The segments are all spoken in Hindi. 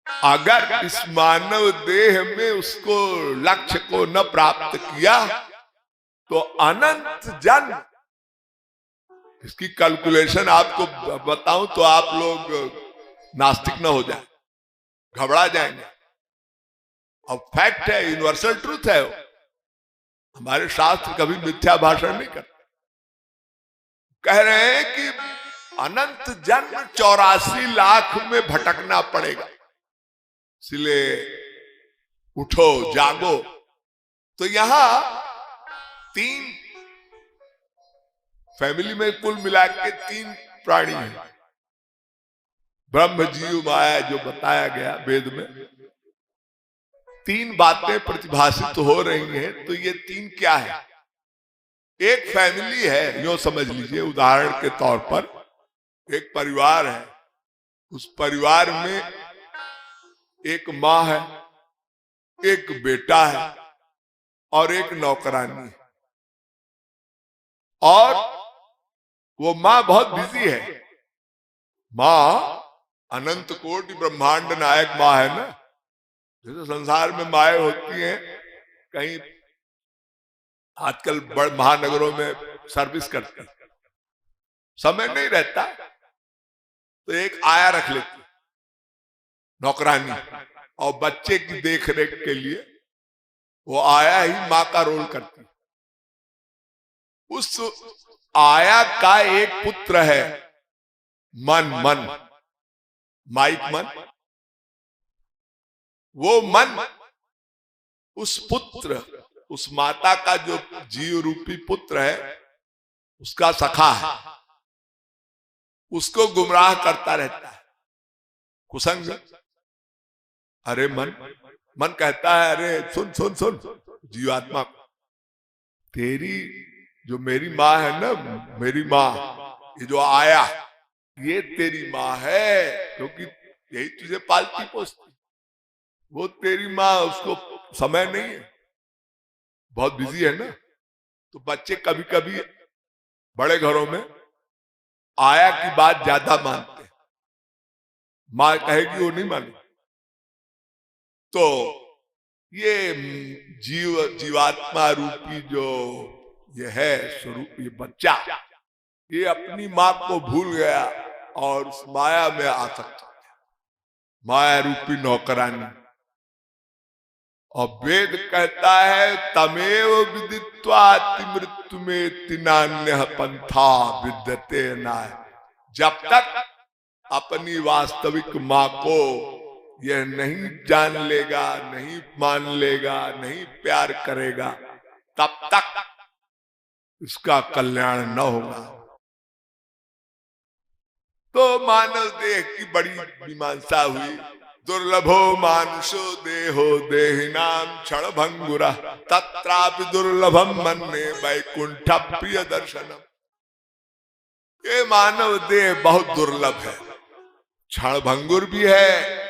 अगर इस मानव देह में उसको लक्ष्य को न प्राप्त किया तो अनंत जन्म, इसकी कैलकुलेशन आपको बताऊं तो आप लोग नास्तिक न हो जाए, घबरा जाएंगे। और फैक्ट है, यूनिवर्सल ट्रूथ है वो। हमारे शास्त्र कभी मिथ्या भाषण नहीं करते। कह रहे हैं कि अनंत जन्म 84 लाख में भटकना पड़ेगा, इसलिए उठो जागो। तो यहां 3 फैमिली में कुल मिला के 3 प्राणी हैं, ब्रह्म जीव माया, जो बताया गया वेद में। 3 बातें प्रतिभाषित हो रही हैं। तो ये 3 क्या है? एक फैमिली है, यूं समझ लीजिए उदाहरण के तौर पर, एक परिवार है। उस परिवार में एक माँ है, एक बेटा है और एक नौकरानी है। और वो माँ बहुत बिजी है। माँ अनंत कोटि ब्रह्मांड नायक माँ है ना। जैसे संसार में माएँ होती हैं, कहीं आजकल बड़ महानगरों में सर्विस करती है, समय नहीं रहता तो एक आया रख लेती नौकरानी, और बच्चे की देख रेख के लिए वो आया ही माँ का रोल करती। उस आया का एक पुत्र है मन, माइक मन। वो मन उस पुत्र, उस माता का जो जीव रूपी पुत्र है, उसका सखा है। उसको गुमराह करता रहता है, कुसंग। अरे मन कहता है, अरे सुन सुन सुन जीवात्मा, तेरी जो मेरी माँ है ना, मेरी माँ, ये जो आया, ये तेरी माँ है, क्योंकि यही तुझे पालती पोसती। वो तेरी माँ, उसको समय नहीं है, बहुत बिजी है ना। तो बच्चे कभी कभी बड़े घरों में आया की बात ज्यादा मानते हैं, माँ कहेगी वो नहीं माने। तो ये जीवात्मा रूपी जो ये है स्वरूप, ये बच्चा, ये अपनी माँ को भूल गया और उस माया में आसक्त हो गया, माया रूपी नौकरानी। और वेद कहता है, तमेव विदित्वाति मृत्यु में तिनान्य पंथा विद्यते नाय। जब तक अपनी वास्तविक माँ को यह नहीं जान लेगा, नहीं मान लेगा, नहीं प्यार करेगा, तब तक इसका कल्याण न होगा। तो मानव देह की बड़ी मीमांसा हुई। दुर्लभो मानुषो देहो देहिनाम क्षण भंगुरा तत्रापि दुर्लभम मन्ये वैकुंठ प्रिय दर्शनम। ये मानव देह बहुत दुर्लभ है, क्षण भंगुर भी है।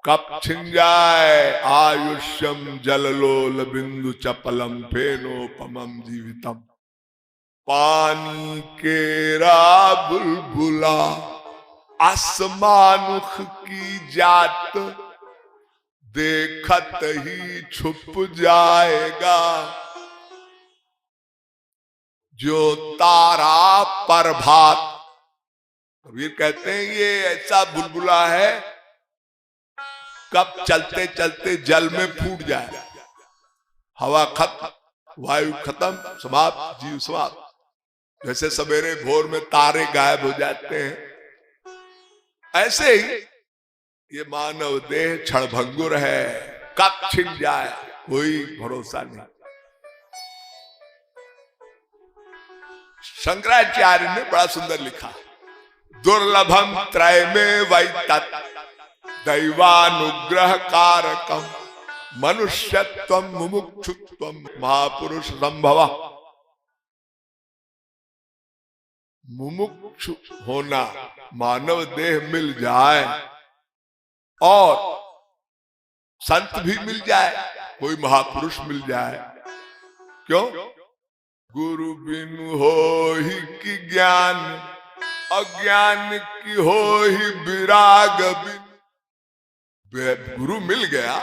कब छिन जाए आयुष्यम जललोल बिंदु चपलम फेनोपमम जीवितम। पानी केरा बुलबुला आसमानुख की जात, देखत ही छुप जाएगा। जो तारा प्रभात, कबीर कहते हैं ये ऐसा बुलबुला है, कब चलते चलते जल में फूट जाए, हवा खत्म, वायु खत्म, समाप्त, जीव समाप्त। जैसे सवेरे भोर में तारे गायब हो जाते हैं, ऐसे ही ये मानव देह क्षणभंगुर है, कब छिन जाए कोई भरोसा नहीं। शंकराचार्य ने बड़ा सुंदर लिखा, दुर्लभम त्रय में वै तत् दैवानुग्रह कारकम मनुष्यत्वम मुमुक्षुत्वम महापुरुष संभव। मुमुक्षु होना, मानव देह मिल जाए और संत भी मिल जाए, कोई महापुरुष मिल जाए। क्यों? गुरु बिनु हो ही कि ज्ञान, अज्ञान की हो ही विराग बिन। गुरु मिल गया,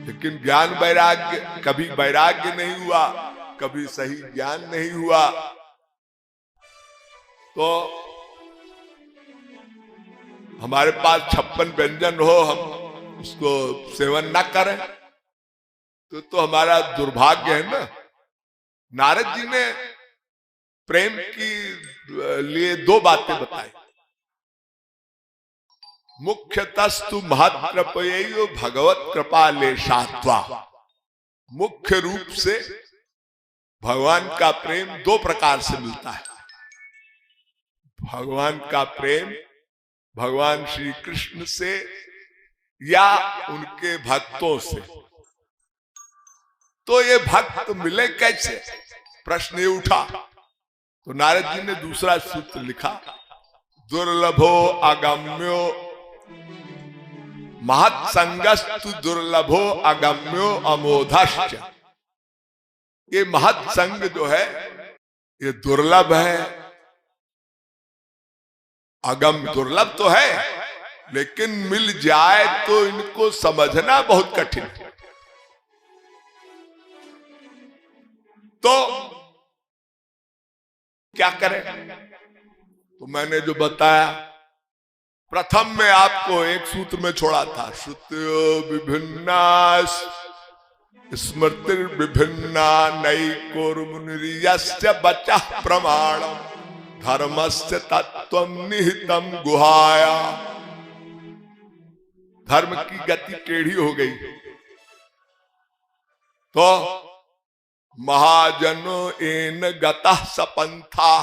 लेकिन ज्ञान वैराग्य, कभी वैराग्य नहीं हुआ, कभी सही ज्ञान नहीं हुआ, तो हमारे पास 56 व्यंजन हो, हम उसको सेवन न करें तो हमारा दुर्भाग्य है ना। नारद जी ने प्रेम की लिए दो बातें बताई। मुख्यतस्तु महत्कृपयो भगवत कृपा ले शात्वा। मुख्य रूप से भगवान का प्रेम दो प्रकार से मिलता है। भगवान का प्रेम भगवान श्री कृष्ण से या उनके भक्तों से। तो ये भक्त मिले कैसे, प्रश्न ये उठा। तो नारद जी ने दूसरा सूत्र लिखा, दुर्लभो अगम्यो महत्संगस्तु दुर्लभो अगम्यो अमोधश्च। ये महत्संग जो है ये दुर्लभ है, अगम दुर्लभ तो है, लेकिन मिल जाए तो इनको समझना बहुत कठिन है। तो क्या करें? तो मैंने जो बताया, प्रथम में आपको एक सूत्र में छोड़ा था, श्रुत्यो विभिन्ना स्मृति विभिन्ना नैकोर्मुनिर्यस्य बचः प्रमाणम् धर्मस्य तत्त्वं निहितम गुहाया। धर्म की गति टेढ़ी हो गई तो महाजनो एन गतः सपंथा,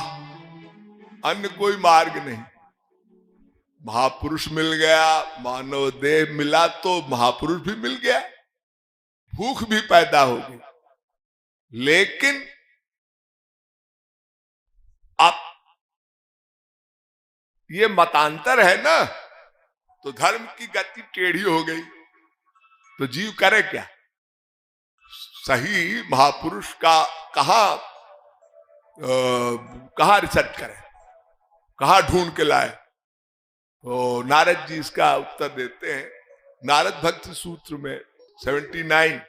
अन्य कोई मार्ग नहीं। महापुरुष मिल गया, मानव देह मिला तो महापुरुष भी मिल गया, भूख भी पैदा हो गई, लेकिन अब ये मतांतर है ना, तो धर्म की गति टेढ़ी हो गई तो जीव करे क्या? सही महापुरुष का कहां रिसर्च करे, कहां ढूंढ के लाए? तो नारद जी इसका उत्तर देते हैं नारद भक्ति सूत्र में 79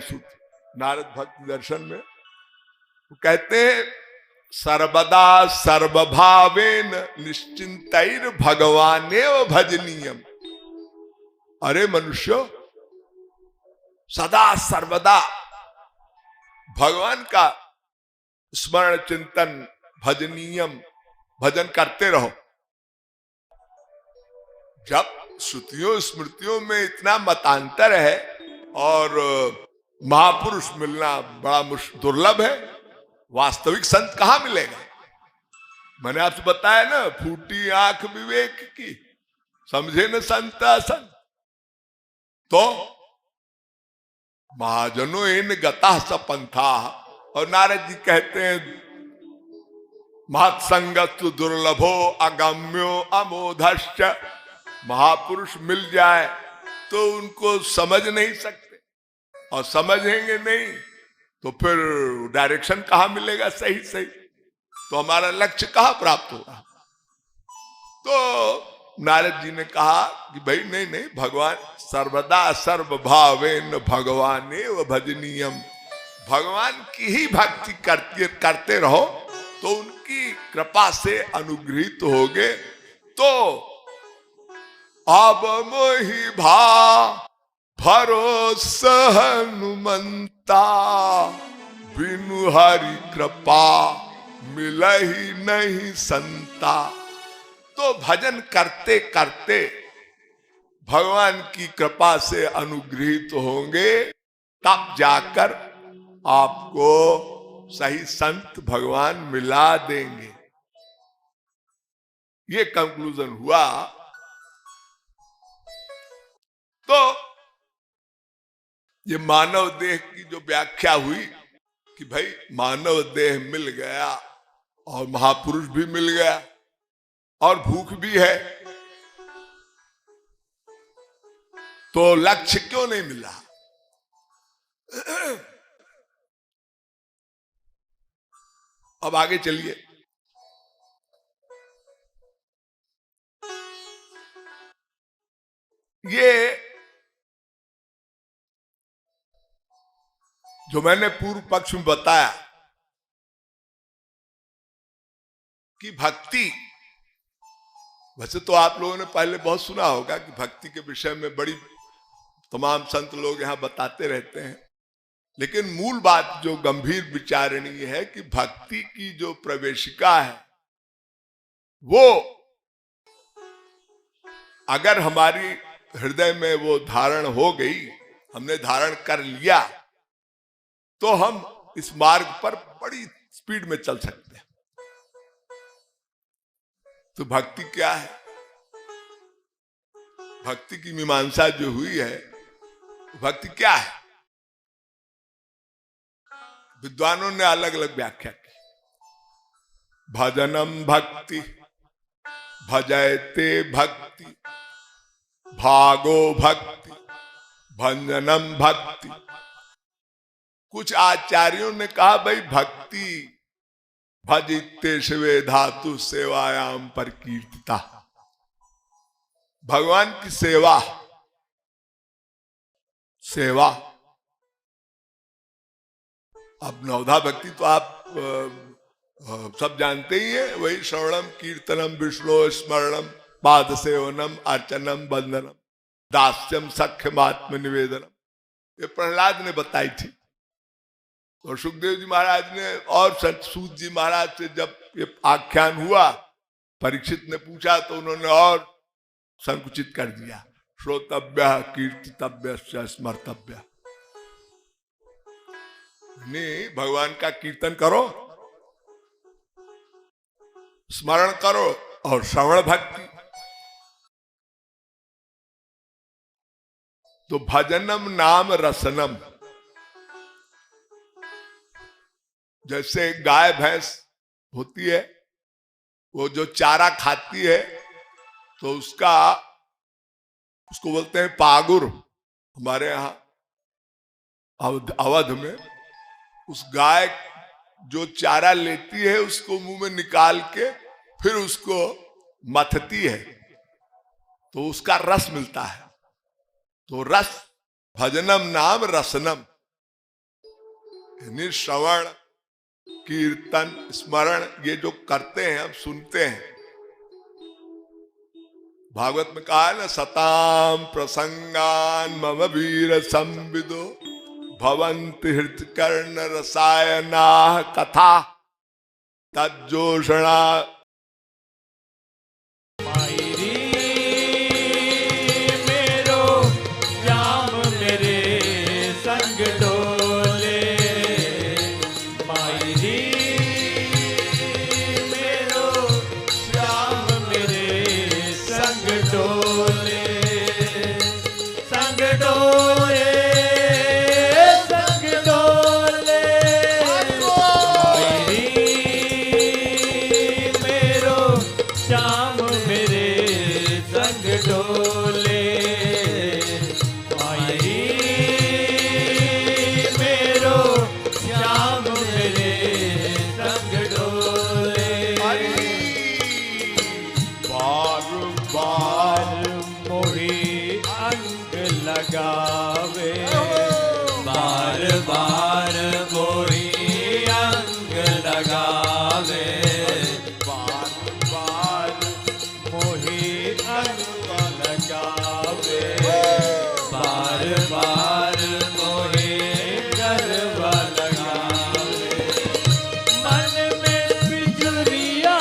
सूत्र नारद भक्ति दर्शन में। वो कहते हैं सर्वदा सर्वभावेन निश्चिंतैर भगवानेव भजनीयम। अरे मनुष्य, सदा सर्वदा भगवान का स्मरण चिंतन भजनीयम, भजन करते रहो। जब श्रुतियों स्मृतियों में इतना मतांतर है और महापुरुष मिलना बड़ा दुर्लभ है, वास्तविक संत कहां मिलेगा? मैंने आपसे बताया ना, फूटी आंख विवेक की, समझे न संत असंत। तो महाजनो इन गतः सपंथा। और नारद जी कहते हैं महत्संगस्तु दुर्लभो अगम्यो अमोधश्च। महापुरुष मिल जाए तो उनको समझ नहीं सकते, और समझेंगे नहीं तो फिर डायरेक्शन कहां मिलेगा सही सही, तो हमारा लक्ष्य कहां प्राप्त होगा? तो नारद जी ने कहा कि भाई नहीं नहीं, भगवान सर्वदा सर्वभावेन भगवानेव भजनीयम। भगवान की ही भक्ति करते रहो तो उनकी कृपा से अनुग्रहित होगे। तो अब मोहि भरोसा हनुमंता, बिनु हरि कृपा मिलहि नहीं संता। तो भजन करते करते भगवान की कृपा से अनुग्रहित होंगे, तब जाकर आपको सही संत भगवान मिला देंगे। ये कंक्लूजन हुआ। तो ये मानव देह की जो व्याख्या हुई कि भाई मानव देह मिल गया और महापुरुष भी मिल गया और भूख भी है, तो लक्ष्य क्यों नहीं मिला? अब आगे चलिए। ये जो मैंने पूर्व पक्ष में बताया कि भक्ति, वैसे तो आप लोगों ने पहले बहुत सुना होगा कि भक्ति के विषय में बड़ी तमाम संत लोग यहां बताते रहते हैं, लेकिन मूल बात जो गंभीर विचारणीय है कि भक्ति की जो प्रवेशिका है वो अगर हमारी हृदय में वो धारण हो गई, हमने धारण कर लिया, तो हम इस मार्ग पर बड़ी स्पीड में चल सकते हैं। तो भक्ति क्या है? भक्ति की मीमांसा जो हुई है, भक्ति क्या है? विद्वानों ने अलग अलग व्याख्या की। भजनम भक्ति, भजयते भक्ति, भागो भक्ति, भंजनम भक्ति। कुछ आचार्यों ने कहा भाई भक्ति भजिते शिवे धातु सेवायाम पर कीर्तिता, भगवान की सेवा, सेवा। अब नवधा भक्ति तो आप सब जानते ही है, वही श्रवणम कीर्तनम विष्णु स्मरणम पाद सेवनम अर्चनम बंदनम दास्यम सख्यम आत्म निवेदनम, ये प्रहलाद ने बताई थी। और सुखदेव जी महाराज ने और सूत जी महाराज से जब ये आख्यान हुआ, परीक्षित ने पूछा तो उन्होंने और संकुचित कर दिया, श्रोतव्य कीर्तितव्य स्मर्तव्य। नहीं, भगवान का कीर्तन करो, स्मरण करो और श्रवण भक्ति। तो भजनम नाम रसनम, जैसे गाय भैंस होती है, वो जो चारा खाती है तो उसको बोलते हैं पागुर हमारे यहाँ अवध में। उस गाय जो चारा लेती है उसको मुंह में निकाल के फिर उसको मथती है तो उसका रस मिलता है। तो रस, भजनम नाम रसनम, यानी श्रवण कीर्तन स्मरण ये जो करते हैं, हम सुनते हैं। भागवत में कहा है ना, सताम प्रसंगान मम वीर संविदो भवन्ति हृत कर्ण रसायना कथा तज्जोषणा। मन में बिजुरिया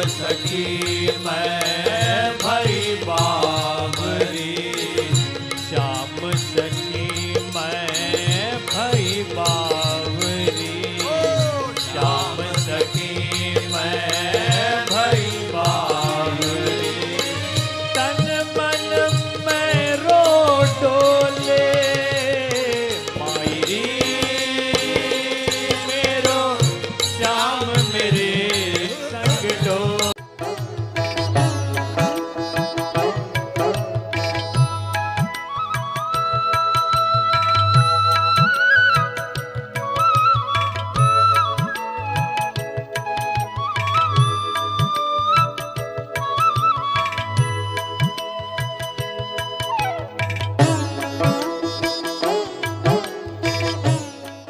सखी मैं